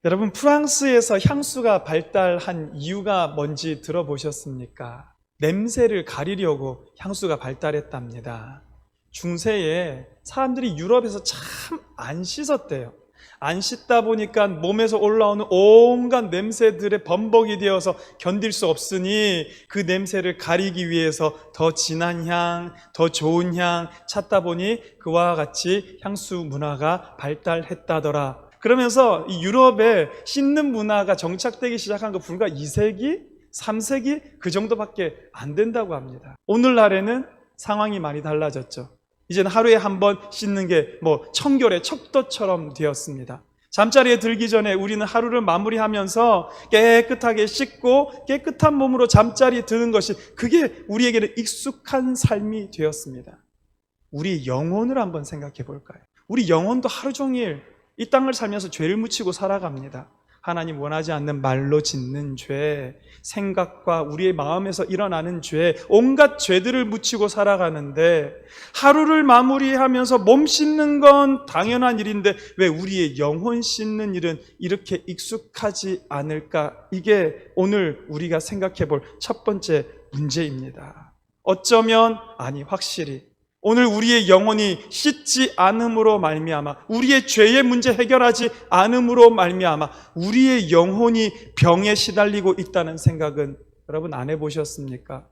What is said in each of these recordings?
여러분, 프랑스에서 향수가 발달한 이유가 뭔지 들어보셨습니까? 냄새를 가리려고 향수가 발달했답니다. 중세에 사람들이 유럽에서 참 안 씻었대요. 안 씻다 보니까 몸에서 올라오는 온갖 냄새들의 범벅이 되어서 견딜 수 없으니 그 냄새를 가리기 위해서 더 진한 향, 더 좋은 향 찾다 보니 그와 같이 향수 문화가 발달했다더라. 그러면서 이 유럽에 씻는 문화가 정착되기 시작한 거 불과 2세기, 3세기 그 정도밖에 안 된다고 합니다. 오늘날에는 상황이 많이 달라졌죠. 이제는 하루에 한 번 씻는 게 청결의 척도처럼 되었습니다. 잠자리에 들기 전에 우리는 하루를 마무리하면서 깨끗하게 씻고 깨끗한 몸으로 잠자리에 드는 것이 그게 우리에게는 익숙한 삶이 되었습니다. 우리 영혼을 한번 생각해 볼까요? 우리 영혼도 하루 종일 이 땅을 살면서 죄를 묻히고 살아갑니다. 하나님 원하지 않는 말로 짓는 죄, 생각과 우리의 마음에서 일어나는 죄, 온갖 죄들을 묻히고 살아가는데 하루를 마무리하면서 몸 씻는 건 당연한 일인데 왜 우리의 영혼 씻는 일은 이렇게 익숙하지 않을까? 이게 오늘 우리가 생각해 볼 첫 번째 문제입니다. 어쩌면 확실히 오늘 우리의 영혼이 씻지 않음으로 말미암아, 우리의 죄의 문제 해결하지 않음으로 말미암아 우리의 영혼이 병에 시달리고 있다는 생각은 여러분 안 해보셨습니까?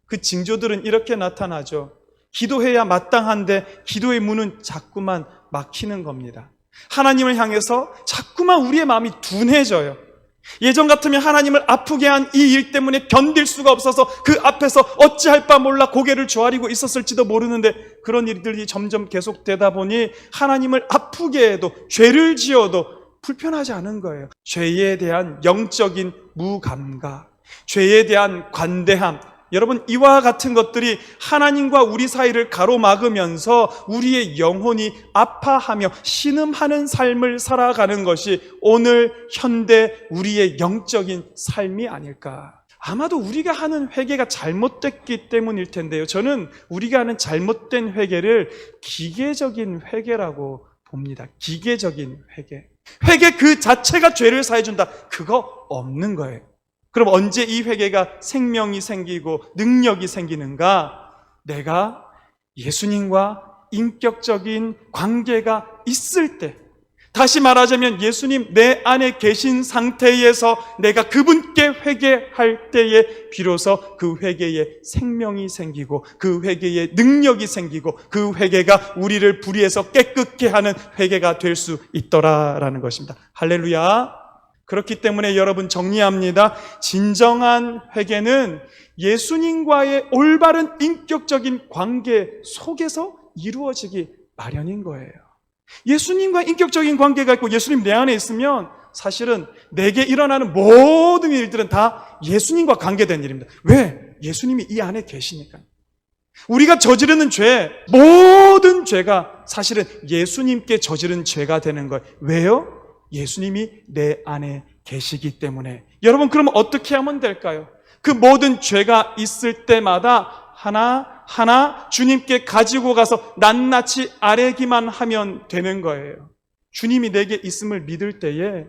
그 징조들은 이렇게 나타나죠. 기도해야 마땅한데 기도의 문은 자꾸만 막히는 겁니다. 하나님을 향해서 자꾸만 우리의 마음이 둔해져요. 예전 같으면 하나님을 아프게 한 이 일 때문에 견딜 수가 없어서 그 앞에서 어찌할 바 몰라 고개를 조아리고 있었을지도 모르는데 그런 일들이 점점 계속되다 보니 하나님을 아프게 해도 죄를 지어도 불편하지 않은 거예요. 죄에 대한 영적인 무감각, 죄에 대한 관대함, 여러분 이와 같은 것들이 하나님과 우리 사이를 가로막으면서 우리의 영혼이 아파하며 신음하는 삶을 살아가는 것이 오늘 현대 우리의 영적인 삶이 아닐까. 아마도 우리가 하는 회개가 잘못됐기 때문일 텐데요. 저는 우리가 하는 잘못된 회개를 기계적인 회개라고 봅니다. 기계적인 회개. 회개 그 자체가 죄를 사해준다. 그거 없는 거예요. 그럼 언제 이 회개가 생명이 생기고 능력이 생기는가? 내가 예수님과 인격적인 관계가 있을 때, 다시 말하자면 예수님 내 안에 계신 상태에서 내가 그분께 회개할 때에 비로소 그 회개에 생명이 생기고 그 회개에 능력이 생기고 그 회개가 우리를 불의에서 깨끗게 하는 회개가 될 수 있더라라는 것입니다. 할렐루야. 그렇기 때문에 여러분 정리합니다. 진정한 회개는 예수님과의 올바른 인격적인 관계 속에서 이루어지기 마련인 거예요. 예수님과 인격적인 관계가 있고 예수님 내 안에 있으면 사실은 내게 일어나는 모든 일들은 다 예수님과 관계된 일입니다. 왜? 예수님이 이 안에 계시니까요. 우리가 저지르는 죄, 모든 죄가 사실은 예수님께 저지른 죄가 되는 거예요. 왜요? 예수님이 내 안에 계시기 때문에. 여러분 그러면 어떻게 하면 될까요? 그 모든 죄가 있을 때마다 하나하나 주님께 가지고 가서 낱낱이 아뢰기만 하면 되는 거예요. 주님이 내게 있음을 믿을 때에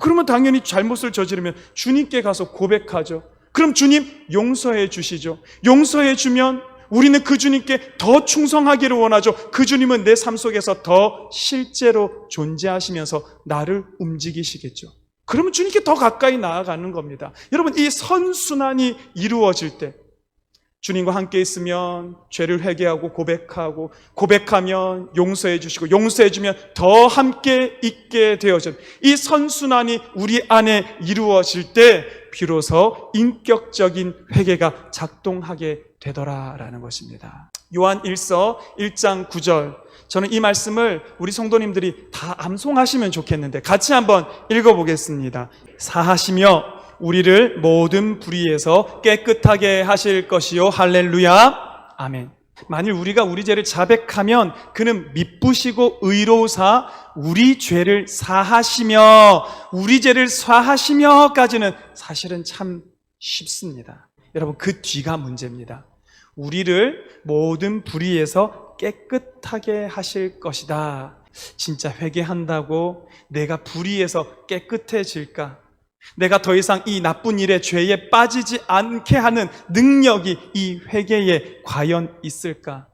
그러면 당연히 잘못을 저지르면 주님께 가서 고백하죠. 그럼 주님 용서해 주시죠. 용서해 주면 우리는 그 주님께 더 충성하기를 원하죠. 그 주님은 내 삶 속에서 더 실제로 존재하시면서 나를 움직이시겠죠. 그러면 주님께 더 가까이 나아가는 겁니다. 여러분 이 선순환이 이루어질 때 주님과 함께 있으면 죄를 회개하고 고백하면 용서해 주시고 용서해 주면 더 함께 있게 되어져 이 선순환이 우리 안에 이루어질 때 비로소 인격적인 회개가 작동하게 되더라라는 것입니다. 요한 1서 1장 9절, 저는 이 말씀을 우리 성도님들이 다 암송하시면 좋겠는데 같이 한번 읽어보겠습니다. 사하시며 우리를 모든 불의에서 깨끗하게 하실 것이요 할렐루야 아멘. 만일 우리가 우리 죄를 자백하면 그는 미쁘시고 의로우사 우리 죄를 사하시며, 우리 죄를 사하시며까지는 사실은 참 쉽습니다. 여러분 그 뒤가 문제입니다. 우리를 모든 불의에서 깨끗하게 하실 것이다. 진짜 회개한다고 내가 불의해서 깨끗해질까? 내가 더 이상 이 나쁜 일에 죄에 빠지지 않게 하는 능력이 이 회개에 과연 있을까?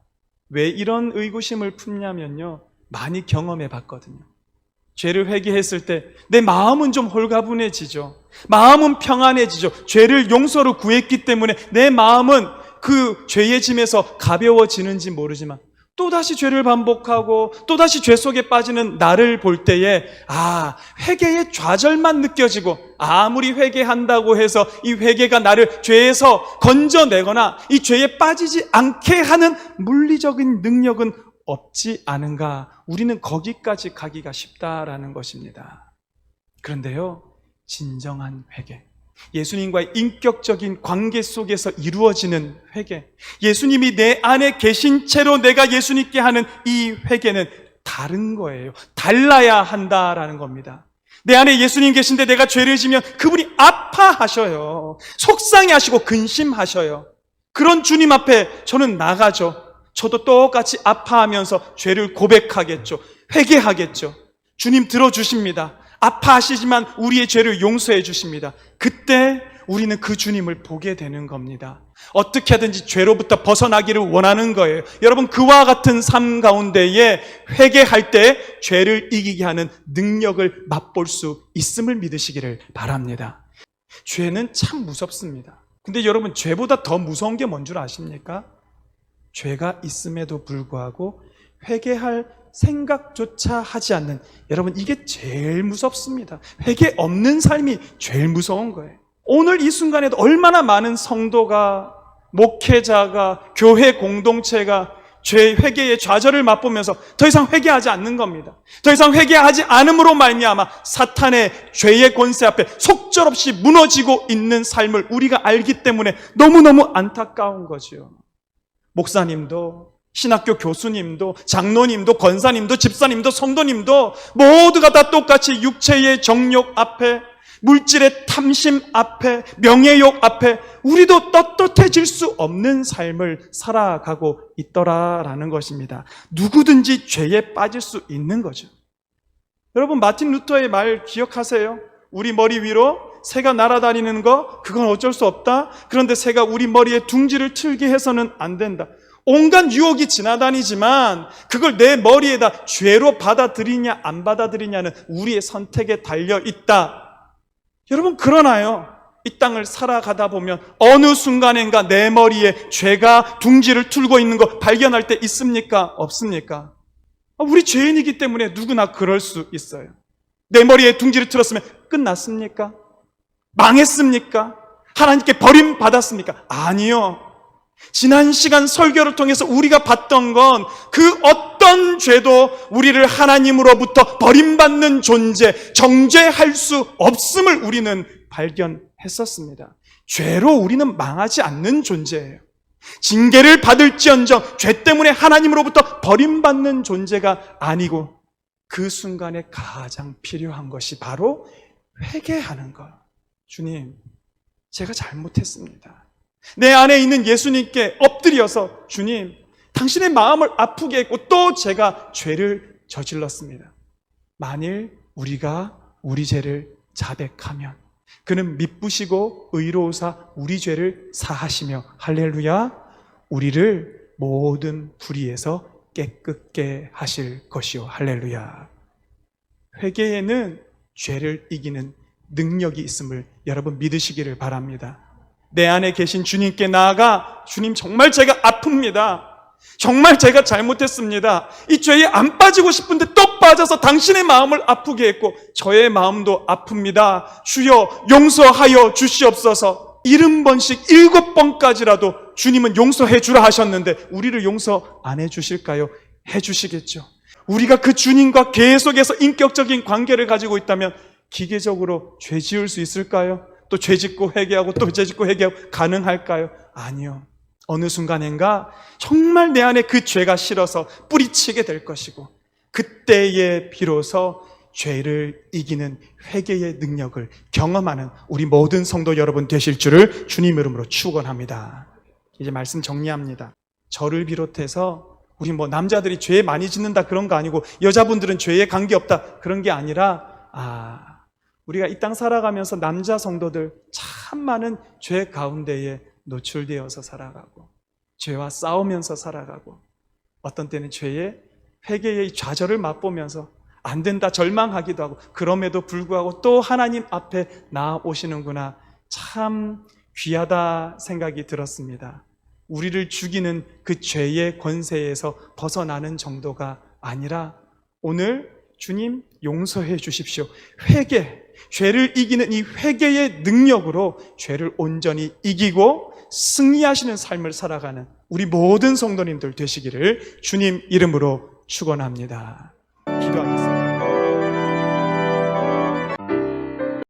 왜 이런 의구심을 품냐면요, 많이 경험해 봤거든요. 죄를 회개했을 때 내 마음은 좀 홀가분해지죠. 마음은 평안해지죠. 죄를 용서로 구했기 때문에 내 마음은 그 죄의 짐에서 가벼워지는지 모르지만 또다시 죄를 반복하고 또다시 죄 속에 빠지는 나를 볼 때에 회개의 좌절만 느껴지고, 아무리 회개한다고 해서 이 회개가 나를 죄에서 건져내거나 이 죄에 빠지지 않게 하는 물리적인 능력은 없지 않은가? 우리는 거기까지 가기가 쉽다라는 것입니다. 그런데요, 진정한 회개, 예수님과의 인격적인 관계 속에서 이루어지는 회개, 예수님이 내 안에 계신 채로 내가 예수님께 하는 이 회개는 다른 거예요. 달라야 한다라는 겁니다. 내 안에 예수님 계신데 내가 죄를 지면 그분이 아파하셔요. 속상해하시고 근심하셔요. 그런 주님 앞에 저는 나가죠. 저도 똑같이 아파하면서 죄를 고백하겠죠. 회개하겠죠. 주님 들어주십니다. 아파하시지만 우리의 죄를 용서해 주십니다. 그때 우리는 그 주님을 보게 되는 겁니다. 어떻게 하든지 죄로부터 벗어나기를 원하는 거예요. 여러분, 그와 같은 삶 가운데에 회개할 때 죄를 이기게 하는 능력을 맛볼 수 있음을 믿으시기를 바랍니다. 죄는 참 무섭습니다. 근데 여러분, 죄보다 더 무서운 게 뭔 줄 아십니까? 죄가 있음에도 불구하고 회개할 생각조차 하지 않는, 여러분, 이게 제일 무섭습니다. 회개 없는 삶이 제일 무서운 거예요. 오늘 이 순간에도 얼마나 많은 성도가, 목회자가, 교회 공동체가 죄 회개의 좌절을 맛보면서 더 이상 회개하지 않는 겁니다. 더 이상 회개하지 않음으로 말미암아 사탄의 죄의 권세 앞에 속절없이 무너지고 있는 삶을 우리가 알기 때문에 너무너무 안타까운 거죠. 목사님도, 신학교 교수님도, 장로님도, 권사님도, 집사님도, 성도님도 모두가 다 똑같이 육체의 정욕 앞에, 물질의 탐심 앞에, 명예욕 앞에 우리도 떳떳해질 수 없는 삶을 살아가고 있더라라는 것입니다. 누구든지 죄에 빠질 수 있는 거죠. 여러분, 마틴 루터의 말 기억하세요? 우리 머리 위로 새가 날아다니는 거, 그건 어쩔 수 없다. 그런데 새가 우리 머리에 둥지를 틀게 해서는 안 된다. 온갖 유혹이 지나다니지만 그걸 내 머리에다 죄로 받아들이냐 안 받아들이냐는 우리의 선택에 달려 있다. 여러분, 그러나요? 이 땅을 살아가다 보면 어느 순간인가 내 머리에 죄가 둥지를 틀고 있는 거 발견할 때 있습니까? 없습니까? 우리 죄인이기 때문에 누구나 그럴 수 있어요. 내 머리에 둥지를 틀었으면 끝났습니까? 망했습니까? 하나님께 버림받았습니까? 아니요. 지난 시간 설교를 통해서 우리가 봤던 건 그 어떤 죄도 우리를 하나님으로부터 버림받는 존재, 정죄할 수 없음을 우리는 발견했었습니다. 죄로 우리는 망하지 않는 존재예요. 징계를 받을지언정 죄 때문에 하나님으로부터 버림받는 존재가 아니고, 그 순간에 가장 필요한 것이 바로 회개하는 것. 주님, 제가 잘못했습니다. 내 안에 있는 예수님께 엎드려서, 주님, 당신의 마음을 아프게 했고 또 제가 죄를 저질렀습니다. 만일 우리가 우리 죄를 자백하면 그는 미쁘시고 의로우사 우리 죄를 사하시며, 할렐루야, 우리를 모든 불의에서 깨끗게 하실 것이요, 할렐루야. 회개에는 죄를 이기는 능력이 있음을 여러분 믿으시기를 바랍니다. 내 안에 계신 주님께 나아가, 주님, 정말 제가 아픕니다. 정말 제가 잘못했습니다. 이 죄에 안 빠지고 싶은데 또 빠져서 당신의 마음을 아프게 했고 저의 마음도 아픕니다. 주여 용서하여 주시옵소서. 70번씩 7번까지라도 주님은 용서해 주라 하셨는데 우리를 용서 안 해주실까요? 해주시겠죠. 우리가 그 주님과 계속해서 인격적인 관계를 가지고 있다면 기계적으로 죄 지을 수 있을까요? 또 죄 짓고 회개하고 또 죄 짓고 회개하고 가능할까요? 아니요. 어느 순간인가 정말 내 안에 그 죄가 싫어서 뿌리치게 될 것이고, 그때에 비로소 죄를 이기는 회개의 능력을 경험하는 우리 모든 성도 여러분 되실 줄을 주님 이름으로 축원합니다. 이제 말씀 정리합니다. 저를 비롯해서 우리 뭐 남자들이 죄 많이 짓는다 그런 거 아니고 여자분들은 죄에 관계없다 그런 게 아니라 우리가 이 땅 살아가면서 남자 성도들 참 많은 죄 가운데에 노출되어서 살아가고 죄와 싸우면서 살아가고 어떤 때는 죄의 회개의 좌절을 맛보면서 안 된다 절망하기도 하고 그럼에도 불구하고 또 하나님 앞에 나아오시는구나. 참 귀하다 생각이 들었습니다. 우리를 죽이는 그 죄의 권세에서 벗어나는 정도가 아니라 오늘 주님 용서해 주십시오. 회개, 죄를 이기는 이 회개의 능력으로 죄를 온전히 이기고 승리하시는 삶을 살아가는 우리 모든 성도님들 되시기를 주님 이름으로 축원합니다. 기도하겠습니다.